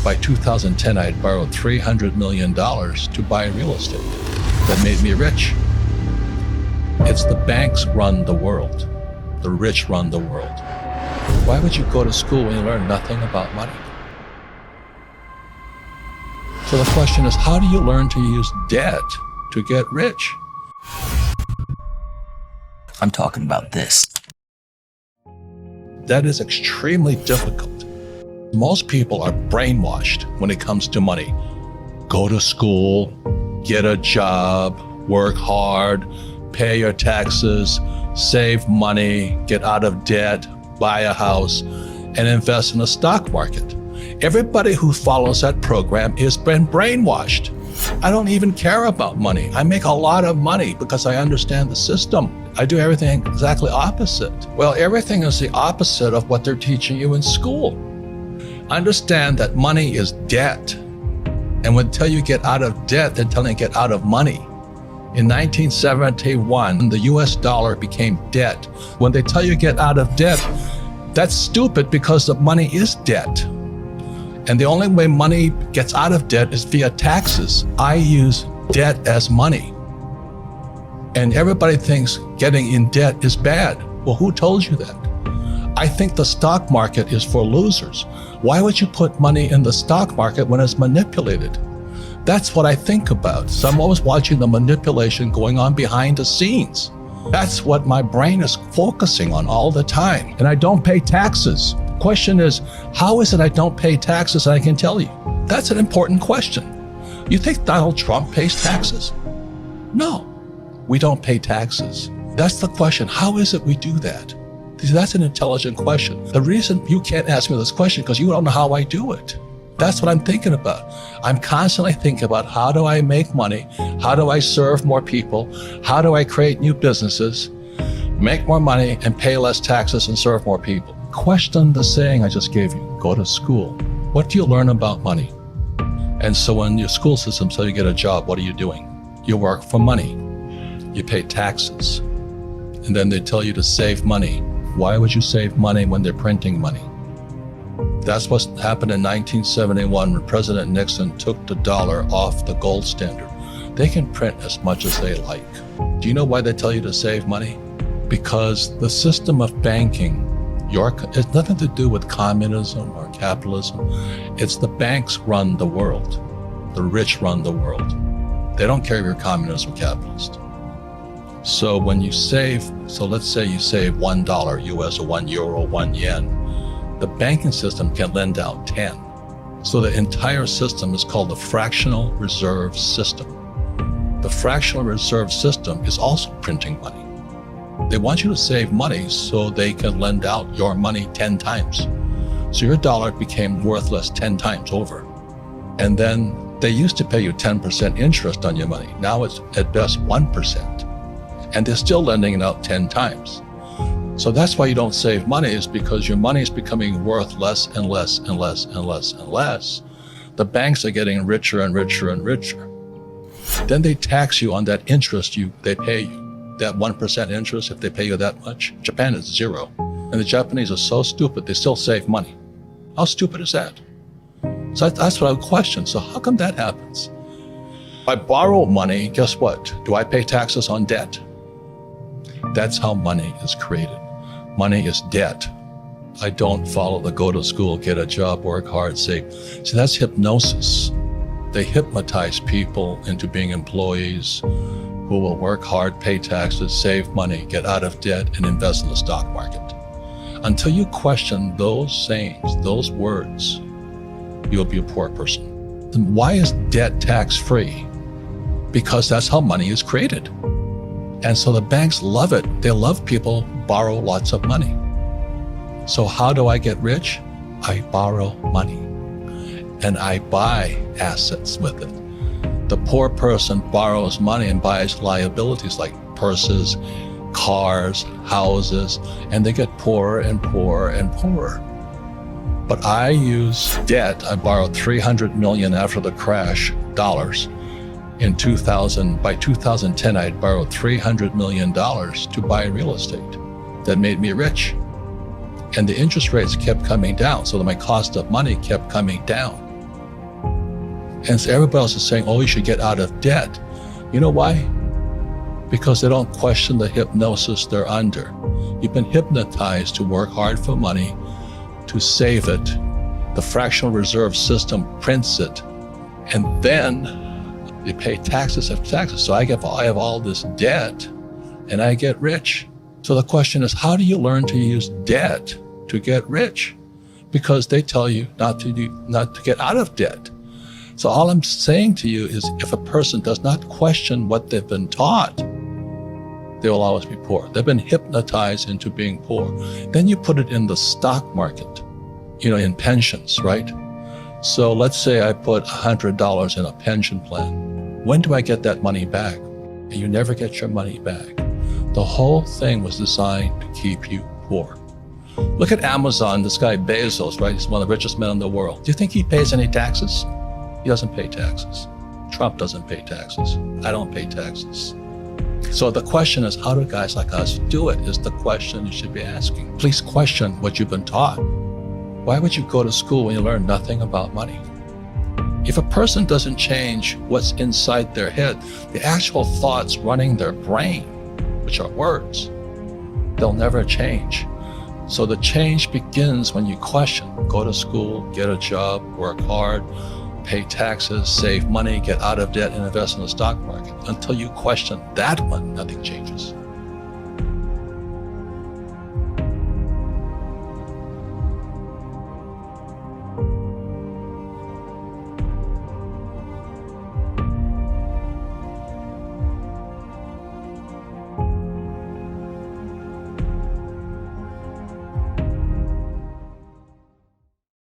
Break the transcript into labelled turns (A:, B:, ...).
A: by 2010, I had borrowed $300 million to buy real estate. That made me rich. It's the banks run the world. The rich run the world. Why would you go to school when you learn nothing about money? So the question is, how do you learn to use debt to get rich?
B: I'm talking about this.
A: That is extremely difficult. Most people are brainwashed when it comes to money. Go to school, get a job, work hard, pay your taxes, save money, get out of debt, buy a house, and invest in the stock market. Everybody who follows that program has been brainwashed. I don't even care about money. I make a lot of money because I understand the system. I do everything exactly opposite. Well, everything is the opposite of what they're teaching you in school. Understand that money is debt. And when they tell you get out of debt, they're telling you get out of money. In 1971, the US dollar became debt. When they tell you get out of debt, that's stupid because the money is debt. And the only way money gets out of debt is via taxes. I use debt as money. And everybody thinks getting in debt is bad. Well, who told you that? I think the stock market is for losers. Why would you put money in the stock market when it's manipulated? That's what I think about. So I'm always watching the manipulation going on behind the scenes. That's what my brain is focusing on all the time. And I don't pay taxes. Question is, how is it I don't pay taxes? I can tell you. That's an important question. You think Donald Trump pays taxes? No, we don't pay taxes. That's the question. How is it we do that? That's an intelligent question. The reason you can't ask me this question because you don't know how I do it. That's what I'm thinking about. I'm constantly thinking about how do I make money? How do I serve more people? How do I create new businesses, make more money and pay less taxes and serve more people? Question the saying I just gave you. Go to school. What do you learn about money? And so when your school system says you get a job, what are you doing? You work for money. You pay taxes. And then they tell you to save money. Why would you save money when they're printing money? That's what happened in 1971 when President Nixon took the dollar off the gold standard. They can print as much as they like. Do you know why they tell you to save money? Because the system of banking, it's nothing to do with communism or capitalism. It's the banks run the world. The rich run the world. They don't care if you're communist or capitalist. So when you save, so let's say you save $1 US or €1, 1 yen, the banking system can lend out 10. So the entire system is called the fractional reserve system. The fractional reserve system is also printing money. They want you to save money so they can lend out your money 10 times. So your dollar became worthless 10 times over. And then they used to pay you 10% interest on your money. Now it's at best 1%. And they're still lending it out 10 times. So that's why you don't save money, is because your money is becoming worth less and less and less and less and less. The banks are getting richer and richer and richer. Then they tax you on that interest they pay you. That 1% interest, if they pay you that much. Japan is 0. And the Japanese are so stupid, they still save money. How stupid is that? So that's what I would question. So how come that happens? If I borrow money, guess what? Do I pay taxes on debt? That's how money is created. Money is debt. I don't follow the go to school, get a job, work hard, save. See, that's hypnosis. They hypnotize people into being employees who will work hard, pay taxes, save money, get out of debt, and invest in the stock market. Until you question those sayings, those words, you'll be a poor person. Then why is debt tax-free? Because that's how money is created. And so the banks love it. They love people who borrow lots of money. So how do I get rich? I borrow money and I buy assets with it. The poor person borrows money and buys liabilities like purses, cars, houses, and they get poorer and poorer and poorer. But I use debt. I borrowed $300 million after the crash, dollars. In 2000, by 2010, I had borrowed $300 million to buy real estate. That made me rich. And the interest rates kept coming down, so that my cost of money kept coming down. And so everybody else is saying, oh, you should get out of debt. You know why? Because they don't question the hypnosis they're under. You've been hypnotized to work hard for money, to save it. The fractional reserve system prints it, and then you pay taxes after taxes. So I have all this debt, and I get rich. So the question is, how do you learn to use debt to get rich? Because they tell you not to get out of debt. So all I'm saying to you is, if a person does not question what they've been taught, they will always be poor. They've been hypnotized into being poor. Then you put it in the stock market, in pensions, right? So let's say I put $100 in a pension plan. When do I get that money back? And you never get your money back. The whole thing was designed to keep you poor. Look at Amazon, this guy Bezos, right? He's one of the richest men in the world. Do you think he pays any taxes? He doesn't pay taxes. Trump doesn't pay taxes. I don't pay taxes. So the question is, how do guys like us do it, is the question you should be asking. Please question what you've been taught. Why would you go to school when you learn nothing about money? If a person doesn't change what's inside their head, the actual thoughts running their brain, which are words, they'll never change. So the change begins when you question. Go to school, get a job, work hard, pay taxes, save money, get out of debt, and invest in the stock market. Until you question that one, nothing changes.